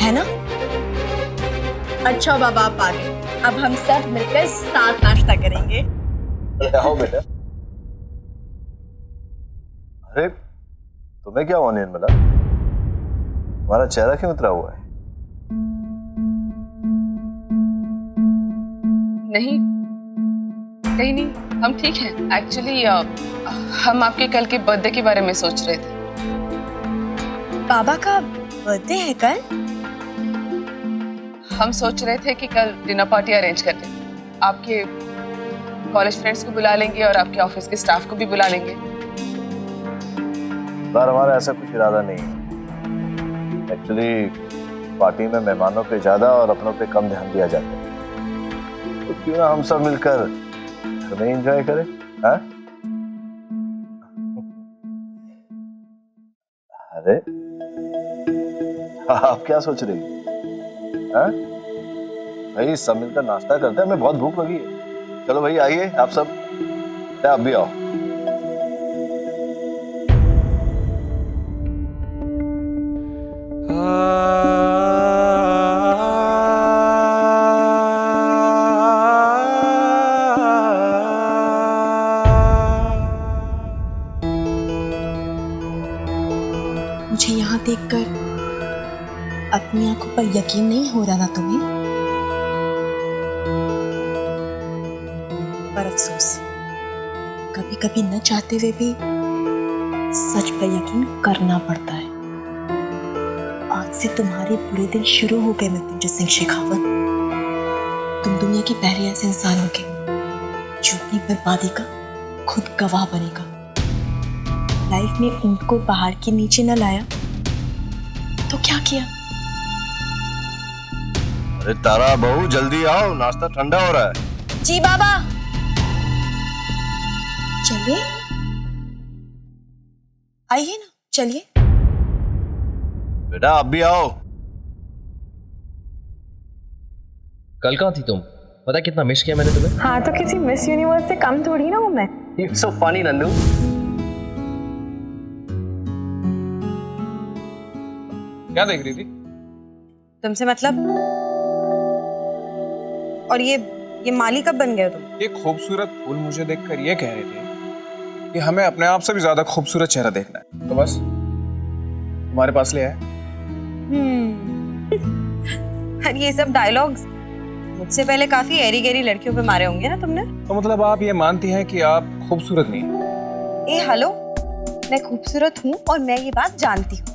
है ना? अच्छा बाबा, आप आ गए। अब हम सब मिलकर साथ नाश्ता करेंगे। अरे आओ बेटा। अरे तुम्हें क्या ऑनियन मिला? तुम्हारा चेहरा क्यों उतरा हुआ है? नहीं, कहीं नहीं, हम ठीक हैं। एक्चुअली हम आपके कल के बर्थडे के बारे में सोच रहे थे। बाबा का बर्थडे है कल? हम सोच रहे थे कि कल डिनर पार्टी अरेंज कर लें। आपके कॉलेज फ्रेंड्स को बुला लेंगे और आपके ऑफिस के स्टाफ को भी बुला लेंगे। बार हमारा ऐसा कुछ इरादा नहीं है। एक्चुअली पार्टी में मेहमानों पे ज्यादा और अपनों पे कम ध्यान दिया जाता है, तो क्यों ना हम सब मिलकर घर में एंजॉय करें? हाँ? अरे आप क्या सोच रही हैं? हाँ? भाई सब मिलकर नाश्ता करते हैं, हमें बहुत भूख लगी है। चलो भाई आइए आप सब, आप भी आओ। अपनी आंखों पर यकीन नहीं हो रहा ना तुम्हें? पर अफसोस, कभी कभी न चाहते हुए भी सच पर यकीन करना पड़ता है। आज से तुम्हारे बुरे दिन शुरू हो गए मृत्युंजय सिंह शेखावत। तुम दुनिया के पहले ऐसे इंसान होगे जो अपनी बर्बादी का खुद गवाह बनेगा। लाइफ में ऊंट को पहाड़ के नीचे न लाया तो क्या किया? अरे तारा बहू जल्दी आओ, नाश्ता ठंडा हो रहा है। जी बाबा। चलिए, आइए ना, चलिए। बेटा आप भी आओ। कल कहाँ थी तुम? पता कितना मिस किया मैंने तुम्हें। हाँ तो किसी मिस यूनिवर्स से कम थोड़ी ना हूँ मैं। You're so funny, Nandu. क्या देख रही थी? तुमसे मतलब? और ये माली कब बन गए हो तुम? ये खूबसूरत फूल मुझे देखकर ये कह रहे थे कि हमें अपने आप से भी ज्यादा खूबसूरत चेहरा देखना है, तो बस तुम्हारे पास ले आए। अरे ये सब डायलॉग्स मुझसे पहले काफी एरी गेरी लड़कियों पे मारे होंगे ना तुमने? तो मतलब आप ये मानती हैं कि आप खूबसूरत नहीं हैं? ए हेलो, मैं खूबसूरत हूँ और मैं ये बात जानती हूँ।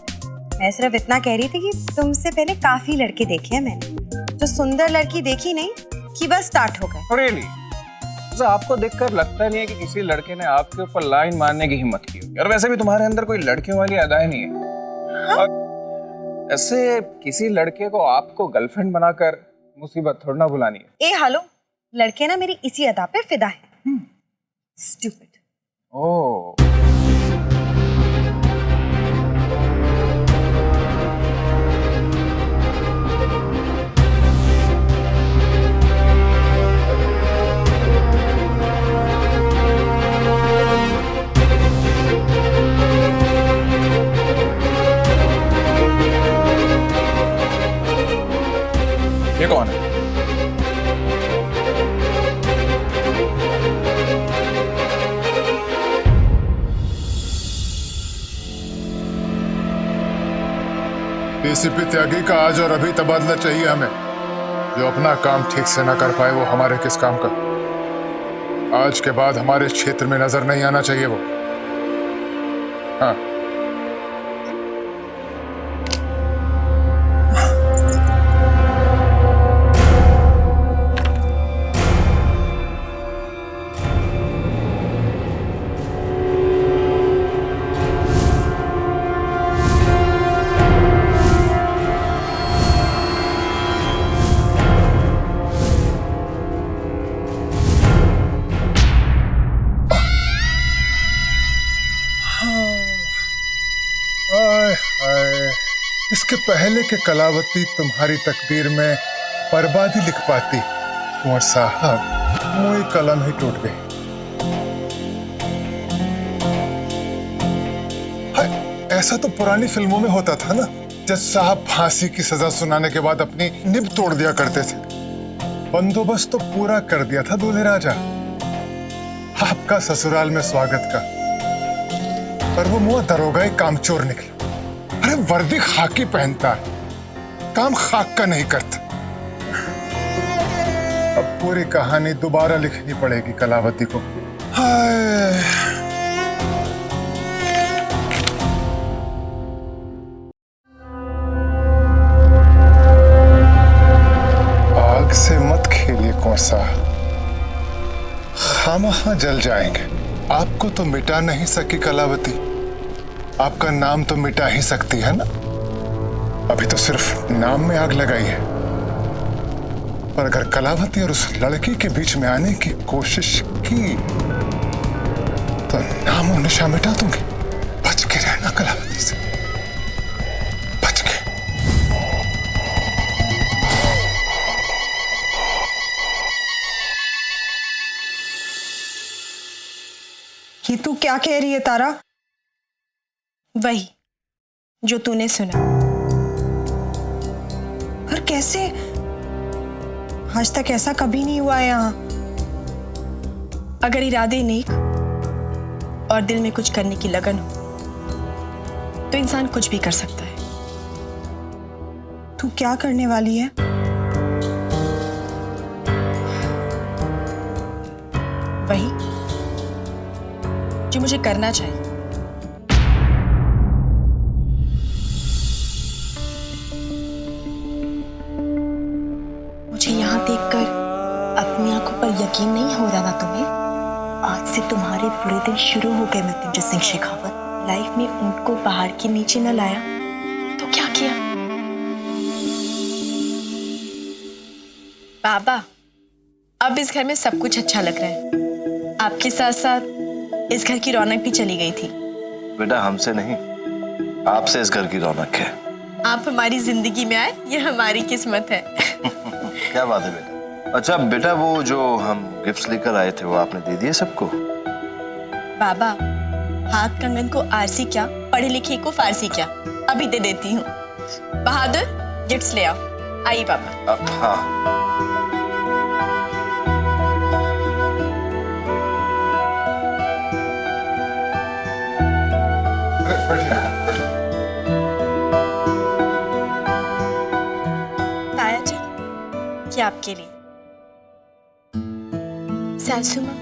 मैं सिर्फ इतना कह रही थी कि तुमसे पहले काफी लड़के देखे हैं मैंने, जो सुंदर लड़की देखी नहीं कि बस स्टार्ट हो गए। Really? तो आपको देखकर लगता नहीं है कि किसी लड़के ने आपके ऊपर लाइन मारने की हिम्मत की होगी। और वैसे भी तुम्हारे अंदर कोई लड़कियों वाली अदाएं नहीं है। हाँ? और ऐसे किसी लड़के को आपको गर्लफ्रेंड बनाकर मुसीबत थोड़ा ना बुलानी है। ए हेलो, लड़के ना मेरी इसी अदा पे फिदा है। स्टूपिड। ओह। ये कौन है? डीसीपी त्यागी का आज और अभी तबादला चाहिए हमें। जो अपना काम ठीक से ना कर पाए वो हमारे किस काम का? आज के बाद हमारे क्षेत्र में नजर नहीं आना चाहिए वो। हाँ। इसके पहले के कलावती तुम्हारी तकदीर में बर्बादी लिख पाती, कुंवर साहब मोई कलम ही टूट गई। ऐसा तो पुरानी फिल्मों में होता था ना, जज साहब फांसी की सजा सुनाने के बाद अपनी निब तोड़ दिया करते थे। बंदोबस्त तो पूरा कर दिया था दूल्हे राजा, आपका ससुराल में स्वागत का, पर वो मुंह दरोगा ही कामचोर निकला। अरे वर्दी खाकी पहनता है, काम खाक का नहीं करता। अब पूरी कहानी दोबारा लिखनी पड़ेगी कलावती को। हाय। आग से मत खेलिए कुंवर साहब, खामखा जल जाएंगे। आपको तो मिटा नहीं सकी कलावती, आपका नाम तो मिटा ही सकती है ना। अभी तो सिर्फ नाम में आग लगाई है, पर अगर कलावती और उस लड़की के बीच में आने की कोशिश की तो नाम और निशा मिटा दूंगी। बच के रहना कलावती से, बच के। ये तू क्या कह रही है तारा? वही जो तूने सुना। पर कैसे? आज तक ऐसा कभी नहीं हुआ है यहाँ। अगर इरादे नेक और दिल में कुछ करने की लगन हो तो इंसान कुछ भी कर सकता है। तू क्या करने वाली है? वही जो मुझे करना चाहिए। मुझे यहाँ देखकर अपनी आंखों पर यकीन नहीं हो रहा ना तुम्हें? आज से तुम्हारे बुरे दिन शुरू हो गए मृत्युंजय सिंह शेखावत। लाइफ में ऊंट को पहाड़ के नीचे न लाया तो क्या किया? बाबा, अब इस घर में सब कुछ अच्छा लग रहा है। आपके साथ साथ इस घर की रौनक भी चली गई थी। बेटा हमसे नहीं, आपसे इस घर की रौनक है। आप हमारी जिंदगी में आए, ये हमारी किस्मत है। क्या बात है बेटा। अच्छा बेटा, वो जो हम गिफ्ट्स लेकर आए थे वो आपने दे दिए सबको? बाबा, हाथ कंगन को आरसी क्या, पढ़े लिखे को फारसी क्या, अभी दे देती हूँ। बहादुर, गिफ्ट्स ले आओ। आइए पापा। हाँ। ताया जी, क्या आपके लिए? सासू माँ,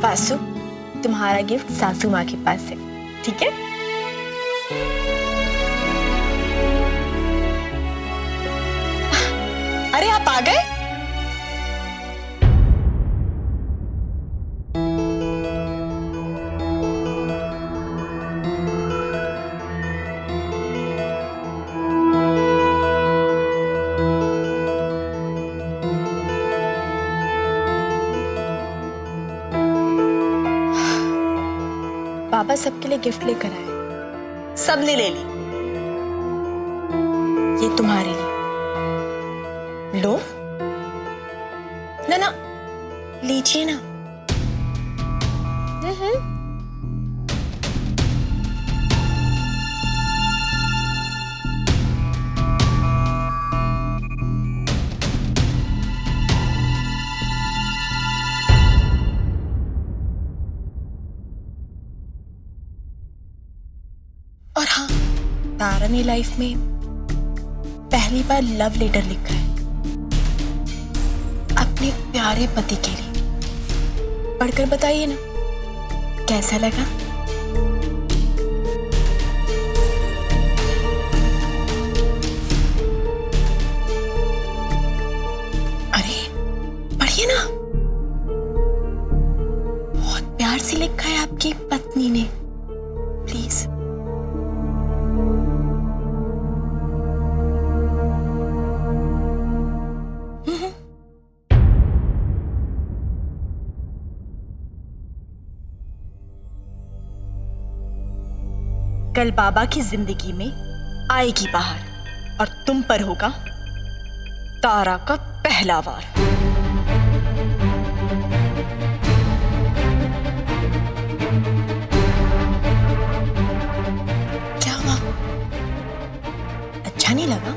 वासु, तुम्हारा गिफ्ट सासू माँ के पास है, ठीक है? अरे आप आ गए? बाबा सबके लिए गिफ्ट लेकर आए, सबने ले ली। ये तुम्हारे लिए, लो ना ना, लीजिए ना। और हाँ, तारा ने लाइफ में पहली बार लव लेटर लिखा है अपने प्यारे पति के लिए। पढ़कर बताइए ना, कैसा लगा? अरे पढ़िए ना, बहुत प्यार से लिखा है आपकी पत्नी ने। प्लीज। कल बाबा की जिंदगी में आएगी बाहर और तुम पर होगा तारा का पहला वार। क्या हुआ? अच्छा नहीं लगा?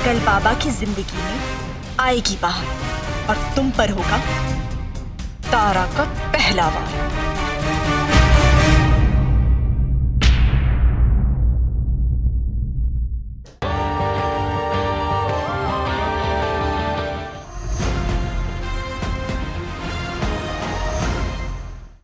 कल बाबा की जिंदगी में आएगी बाहर और तुम पर होगा तारा का पहला वार।